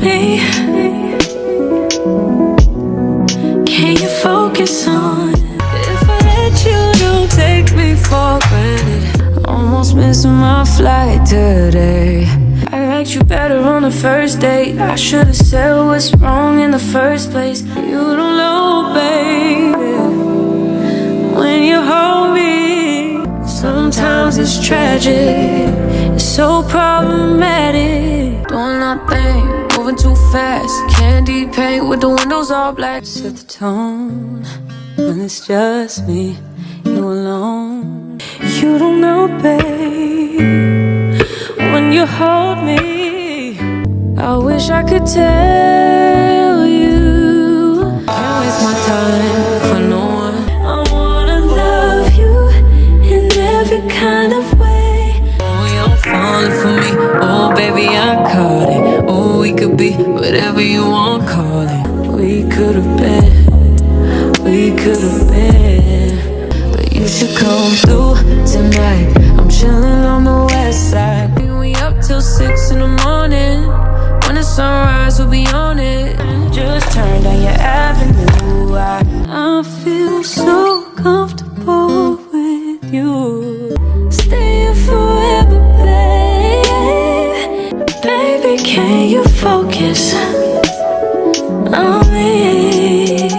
me? Can you focus on if I let you, don't take me for granted. Almost missing my flight today. I liked you better on the first date. I should've said what's wrong in the first place. You don't know, baby, when you hold me. Sometimes it's tragic, it's so problematic. Doing nothing, moving too fast. Candy paint with the windows all black. Set the tone when it's just me, you alone. You don't know, babe, when you hold me. I wish I could tell you. Can't waste my time for no one. I wanna love you in every kind of way. Oh, you're falling for me. Oh, baby, I caught it. Oh, we could be whatever you want, call it. We could've been, we could've been. But you should come through tonight. I'm chilling on the west side. We up till 6 in the morning. When the sunrise, we'll be on it. Just turn down your avenue. I feel so comfortable with you. Staying forever, babe. Baby, can you focus on me?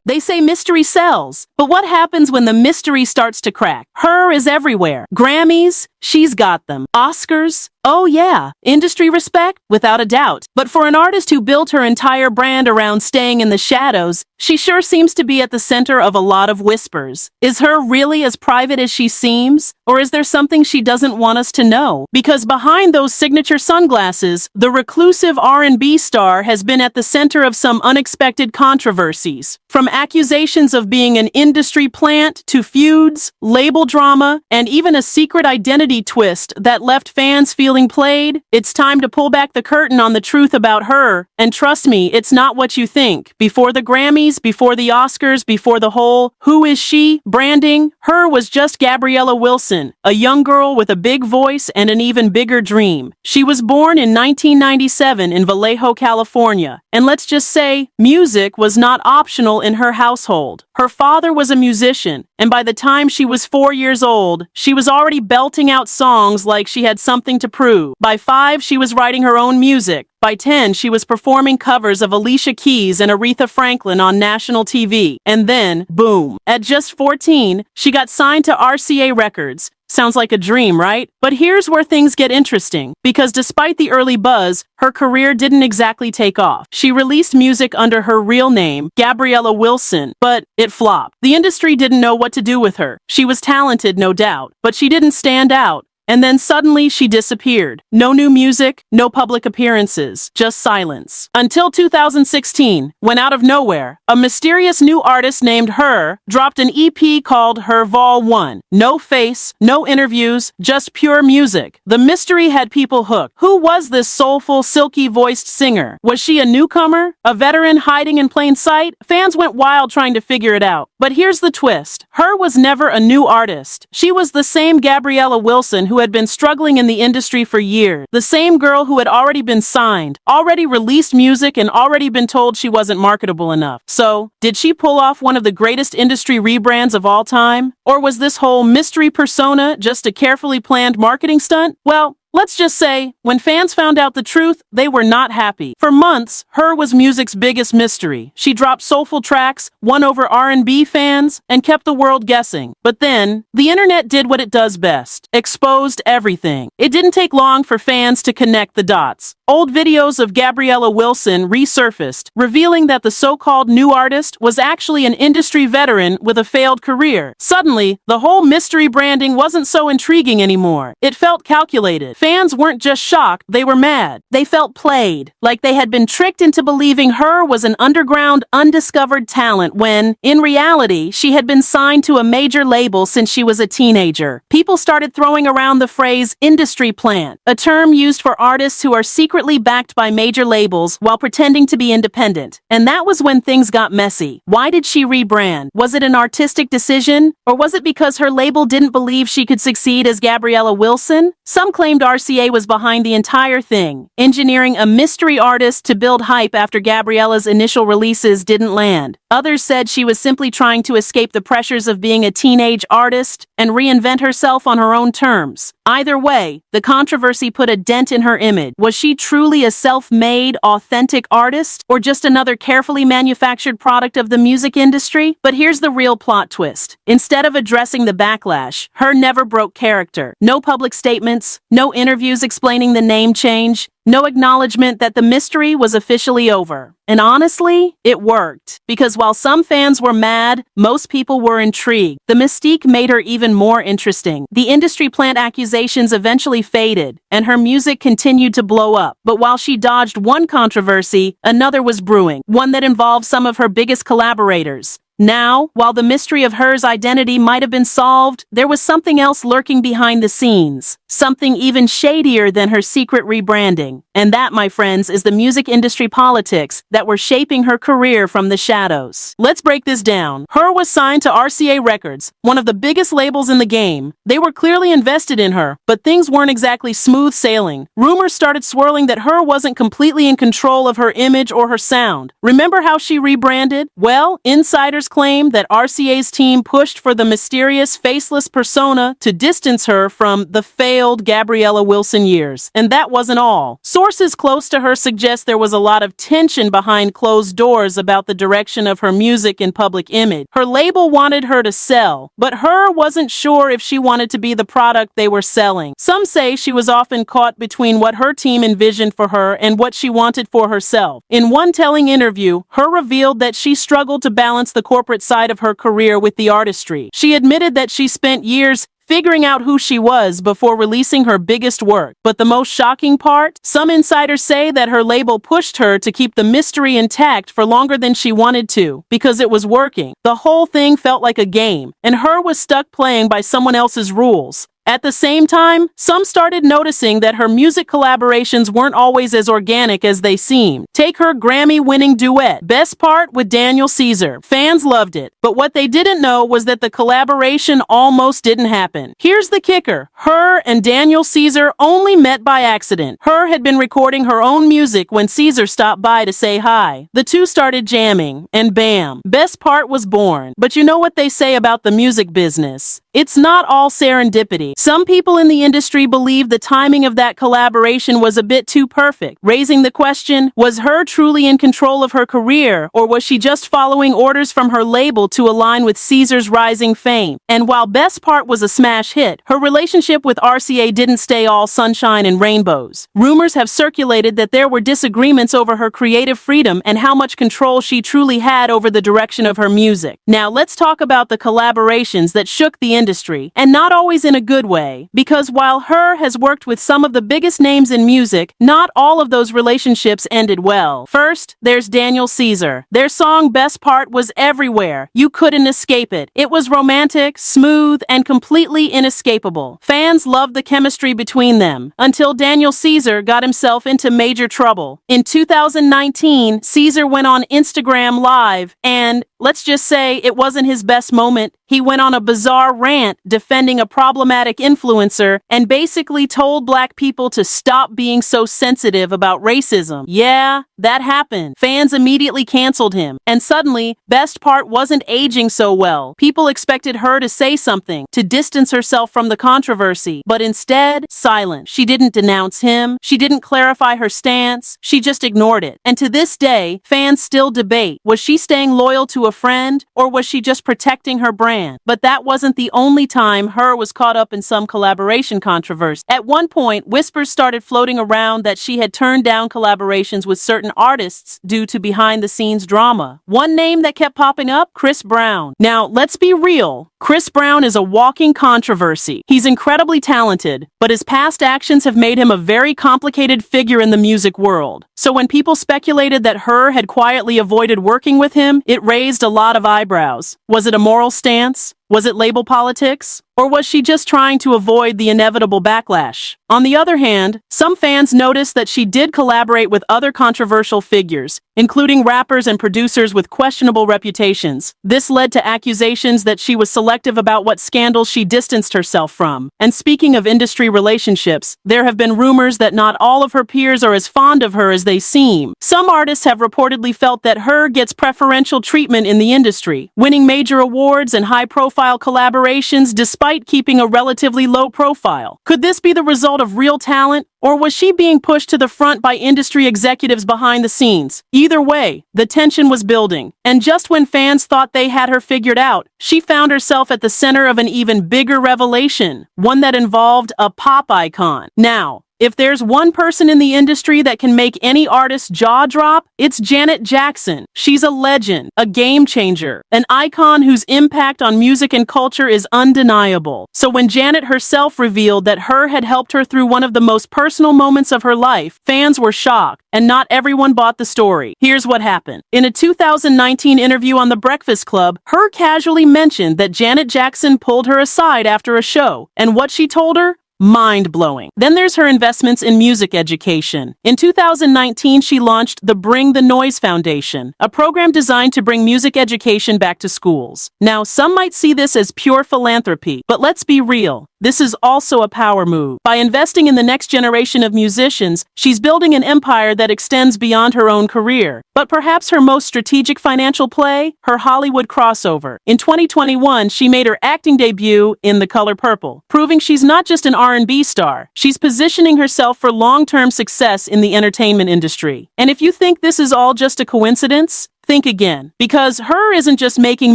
They say mystery sells, but what happens when the mystery starts to crack? H.E.R is everywhere. Grammys, she's got them. Oscars, oh yeah. Industry respect, without a doubt. But for an artist who built her entire brand around staying in the shadows, she sure seems to be at the center of a lot of whispers. Is H.E.R really as private as she seems? Or is there something she doesn't want us to know? Because behind those signature sunglasses, the reclusive R&B star has been at the center of some unexpected controversies. From accusations of being an industry plant to feuds, label drama, and even a secret identity twist that left fans feeling played, it's time to pull back the curtain on the truth about H.E.R. And trust me, it's not what you think. Before the Grammys, before the Oscars, before the whole "who is she" branding, H.E.R was just Gabriella Wilson, a young girl with a big voice and an even bigger dream. She was born in 1997 in Vallejo, California. And let's just say, music was not optional in her household. Her father was a musician, and by the time she was 4 years old, she was already belting out songs like she had something to prove. By 5, she was writing her own music. By 10, she was performing covers of Alicia Keys and Aretha Franklin on national TV. And then, boom. At just 14, she got signed to RCA Records. Sounds like a dream, right? But here's where things get interesting, because despite the early buzz, her career didn't exactly take off. She released music under her real name, Gabriella Wilson, but it flopped. The industry didn't know what to do with her. She was talented, no doubt, but she didn't stand out. And then suddenly she disappeared. No new music, no public appearances, just silence. Until 2016, when out of nowhere, a mysterious new artist named H.E.R dropped an EP called H.E.R Vol 1. No face, no interviews, just pure music. The mystery had people hooked. Who was this soulful, silky-voiced singer? Was she a newcomer? A veteran hiding in plain sight? Fans went wild trying to figure it out. But here's the twist. H.E.R was never a new artist. She was the same Gabriella Wilson who had been struggling in the industry for years. The same girl who had already been signed, already released music, and already been told she wasn't marketable enough. So, did she pull off one of the greatest industry rebrands of all time? Or was this whole mystery persona just a carefully planned marketing stunt? Well, let's just say, when fans found out the truth, they were not happy. For months, H.E.R was music's biggest mystery. She dropped soulful tracks, won over R&B fans, and kept the world guessing. But then, the internet did what it does best. Exposed everything. It didn't take long for fans to connect the dots. Old videos of Gabriella Wilson resurfaced, revealing that the so-called new artist was actually an industry veteran with a failed career. Suddenly, the whole mystery branding wasn't so intriguing anymore. It felt calculated. Fans weren't just shocked, they were mad. They felt played, like they had been tricked into believing H.E.R was an underground, undiscovered talent when, in reality, she had been signed to a major label since she was a teenager. People started throwing around the phrase industry plant, a term used for artists who are secretly backed by major labels while pretending to be independent. And that was when things got messy. Why did she rebrand? Was it an artistic decision? Or was it because her label didn't believe she could succeed as Gabriella Wilson? Some claimed RCA was behind the entire thing, engineering a mystery artist to build hype after Gabriella's initial releases didn't land. Others said she was simply trying to escape the pressures of being a teenage artist and reinvent herself on her own terms. Either way, the controversy put a dent in her image. Was she truly a self-made, authentic artist, or just another carefully manufactured product of the music industry? But here's the real plot twist. Instead of addressing the backlash, H.E.R never broke character. No public statements, no interviews explaining the name change, no acknowledgement that the mystery was officially over. And honestly, it worked. Because while some fans were mad, most people were intrigued. The mystique made her even more interesting. The industry plant accusations eventually faded, and her music continued to blow up. But while she dodged one controversy, another was brewing, one that involved some of her biggest collaborators. Now, while the mystery of H.E.R.'s identity might have been solved, there was something else lurking behind the scenes. Something even shadier than her secret rebranding. And that, my friends, is the music industry politics that were shaping her career from the shadows. Let's break this down. H.E.R. was signed to RCA Records, one of the biggest labels in the game. They were clearly invested in her, but things weren't exactly smooth sailing. Rumors started swirling that H.E.R. wasn't completely in control of her image or her sound. Remember how she rebranded? Well, insiders claim that RCA's team pushed for the mysterious, faceless persona to distance her from the failed Gabriella Wilson years. And that wasn't all. Sources close to her suggest there was a lot of tension behind closed doors about the direction of her music and public image. Her label wanted her to sell, but H.E.R. wasn't sure if she wanted to be the product they were selling. Some say she was often caught between what her team envisioned for her and what she wanted for herself. In one telling interview, H.E.R. revealed that she struggled to balance the corporate side of her career with the artistry. She admitted that she spent years figuring out who she was before releasing her biggest work. But the most shocking part? Some insiders say that her label pushed her to keep the mystery intact for longer than she wanted to, because it was working. The whole thing felt like a game, and H.E.R. was stuck playing by someone else's rules. At the same time, some started noticing that her music collaborations weren't always as organic as they seemed. Take her Grammy-winning duet, Best Part with Daniel Caesar. Fans loved it, but what they didn't know was that the collaboration almost didn't happen. Here's the kicker. H.E.R. and Daniel Caesar only met by accident. H.E.R. had been recording her own music when Caesar stopped by to say hi. The two started jamming, and bam, Best Part was born. But you know what they say about the music business? It's not all serendipity. Some people in the industry believe the timing of that collaboration was a bit too perfect, raising the question, was H.E.R. truly in control of her career, or was she just following orders from her label to align with Caesar's rising fame? And while Best Part was a smash hit, her relationship with RCA didn't stay all sunshine and rainbows. Rumors have circulated that there were disagreements over her creative freedom and how much control she truly had over the direction of her music. Now let's talk about the collaborations that shook the industry, and not always in a good way, because while H.E.R. has worked with some of the biggest names in music, not all of those relationships ended well. First, there's Daniel Caesar. Their song Best Part was everywhere. You couldn't escape it. It was romantic, smooth, and completely inescapable. Fans loved the chemistry between them, until Daniel Caesar got himself into major trouble. In 2019, Caesar went on Instagram Live, and let's just say it wasn't his best moment. He went on a bizarre rant defending a problematic influencer and basically told black people to stop being so sensitive about racism. Yeah, that happened. Fans immediately canceled him. And suddenly, Best Part wasn't aging so well. People expected her to say something, to distance herself from the controversy. But instead, silent. She didn't denounce him. She didn't clarify her stance. She just ignored it. And to this day, fans still debate, was she staying loyal to a friend, or was she just protecting her brand? But that wasn't the only time H.E.R. was caught up in some collaboration controversy. At one point, whispers started floating around that she had turned down collaborations with certain artists due to behind-the-scenes drama. One name that kept popping up? Chris Brown. Now, let's be real. Chris Brown is a walking controversy. He's incredibly talented, but his past actions have made him a very complicated figure in the music world. So when people speculated that H.E.R. had quietly avoided working with him, it raised a lot of eyebrows. Was it a moral stance? Was it label politics? Or was she just trying to avoid the inevitable backlash? On the other hand, some fans noticed that she did collaborate with other controversial figures, including rappers and producers with questionable reputations. This led to accusations that she was selective about what scandals she distanced herself from. And speaking of industry relationships, there have been rumors that not all of her peers are as fond of her as they seem. Some artists have reportedly felt that H.E.R gets preferential treatment in the industry, winning major awards and high-profile collaborations despite keeping a relatively low profile. Could this be the result of real talent? Or was she being pushed to the front by industry executives behind the scenes? Either way, the tension was building. And just when fans thought they had her figured out, she found herself at the center of an even bigger revelation, one that involved a pop icon. Now, if there's one person in the industry that can make any artist's jaw drop, it's Janet Jackson. She's a legend, a game changer, an icon whose impact on music and culture is undeniable. So when Janet herself revealed that H.E.R had helped her through one of the most personal moments of her life, fans were shocked, and not everyone bought the story. Here's what happened. In a 2019 interview on The Breakfast Club, H.E.R casually mentioned that Janet Jackson pulled her aside after a show, and what she told her? Mind-blowing. Then there's her investments in music education. In 2019, she launched the Bring the Noise Foundation, a program designed to bring music education back to schools. Now, some might see this as pure philanthropy, but let's be real. This is also a power move. By investing in the next generation of musicians, she's building an empire that extends beyond her own career. But perhaps her most strategic financial play? Her Hollywood crossover. In 2021, she made her acting debut in The Color Purple, proving she's not just an R&B star. She's positioning herself for long-term success in the entertainment industry. And if you think this is all just a coincidence, think again, because H.E.R isn't just making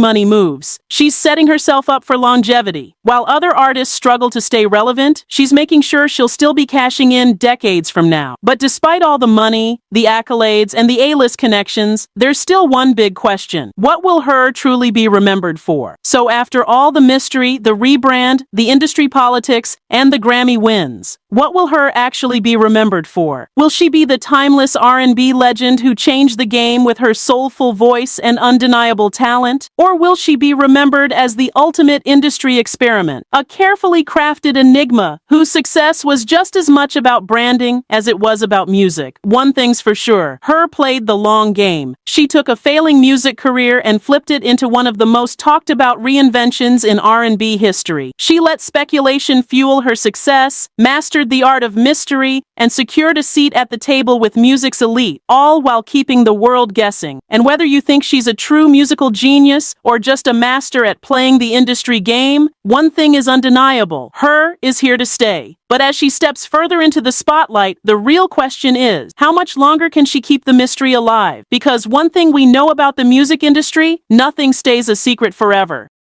money moves. She's setting herself up for longevity. While other artists struggle to stay relevant, she's making sure she'll still be cashing in decades from now. But despite all the money, the accolades, and the A-list connections, there's still one big question. What will H.E.R truly be remembered for? So after all the mystery, the rebrand, the industry politics, and the Grammy wins, what will H.E.R actually be remembered for? Will she be the timeless R&B legend who changed the game with her soulful voice and undeniable talent? Or will she be remembered as the ultimate industry experiment, a carefully crafted enigma whose success was just as much about branding as it was about music? One thing's for sure, H.E.R played the long game. She took a failing music career and flipped it into one of the most talked about reinventions in R&B history. She let speculation fuel her success, mastered the art of mystery, and secured a seat at the table with music's elite, all while keeping the world guessing. And whether you think she's a true musical genius or just a master at playing the industry game, one thing is undeniable. H.E.R is here to stay. But as she steps further into the spotlight, the real question is, how much longer can she keep the mystery alive? Because one thing we know about the music industry, nothing stays a secret forever.